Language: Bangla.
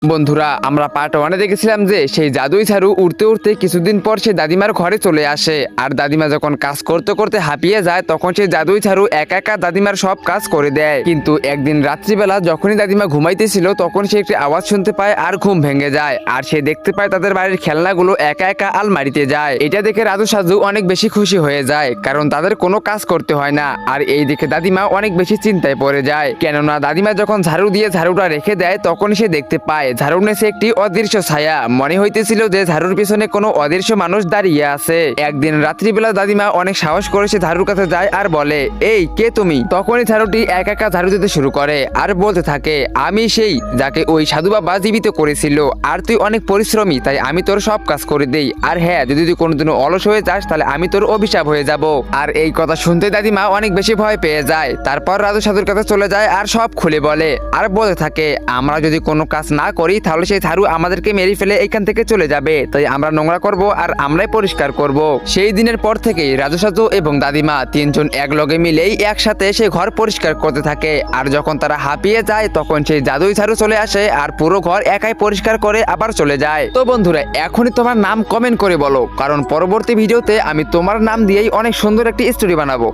বন্ধুরা, আমরা পার্ট ওয়ানে দেখেছিলাম যে সেই জাদুই ঝাড়ু উড়তে উড়তে কিছুদিন পর সে দাদিমার ঘরে চলে আসে। আর দাদিমা যখন কাজ করতে করতে হাঁপিয়ে যায় তখন সেই জাদুই ঝাড়ু একা একা দাদিমার সব কাজ করে দেয়। কিন্তু একদিন রাত্রিবেলা যখনই দাদিমা ঘুমাইতেছিল তখন সে একটি আওয়াজ শুনতে পায় আর ঘুম ভেঙে যায়। আর সে দেখতে পায় তাদের বাড়ির খেলনাগুলো একা একা আলমারিতে যায়। এটা দেখে রাজু সাজু অনেক বেশি খুশি হয়ে যায়, কারণ তাদের কোনো কাজ করতে হয় না। আর এই দেখে দাদিমা অনেক বেশি চিন্তায় পড়ে যায়, কেননা দাদিমা যখন ঝাড়ু দিয়ে ঝাড়ুটা রেখে দেয় তখন সে দেখতে পায় ঝাড়ুর নিচে একটি অদৃশ্য ছায়া। মনে হইতেছিল যে ঝাড়ুর পিছনে কোনো অদৃশ্য মানুষ দাঁড়িয়ে আছে। একদিন রাত্রিবেলা দাদিমা অনেক সাহস করে সে ঝাড়ুর কাছে যায় আর বলে, এই কে তুমি? তখনই ঝাড়ুটি একা একা ঝাড়ু দিতে শুরু করে আর বলতে থাকে, আমি সেই যাকে ওই সাধু বাবা জীবিত করেছিল, আর তুই অনেক পরিশ্রমী, তাই আমি তোর সব কাজ করে দেই। আর হ্যাঁ, যদি তুই কোনোদিনও অলস হয়ে যাস তাহলে আমি তোর অভিশাপ হয়ে যাব। আর এই কথা শুনতে দাদিমা অনেক বেশি ভয় পেয়ে যায়। তারপর রাজু সাধুর কাছে চলে যায় আর সব খুলে বলে আর বলতে থাকে, আমরা যদি কোনো কাজ না করি তাহলে সেই ঝাড়ু আমাদেরকে মেরে ফেলে এখান থেকে চলে যাবে, তাই আমরা নোংরা করব আর আমরাই পরিষ্কার করব। সেই দিনের পর থেকেই রাজু সাধু এবং দাদিমা তিনজন এক লগে মিলেই একসাথে সেই ঘর পরিষ্কার করতে থাকে। আর যখন তারা হাঁপিয়ে যায় তখন সেই জাদুই ঝাড়ু চলে আসে আর পুরো ঘর একাই পরিষ্কার করে আবার চলে যায়। তো বন্ধুরা, এখনই তোমার নাম কমেন্ট করে বলো, কারণ পরবর্তী ভিডিওতে আমি তোমার নাম দিয়েই অনেক সুন্দর একটি স্টোরি বানাবো।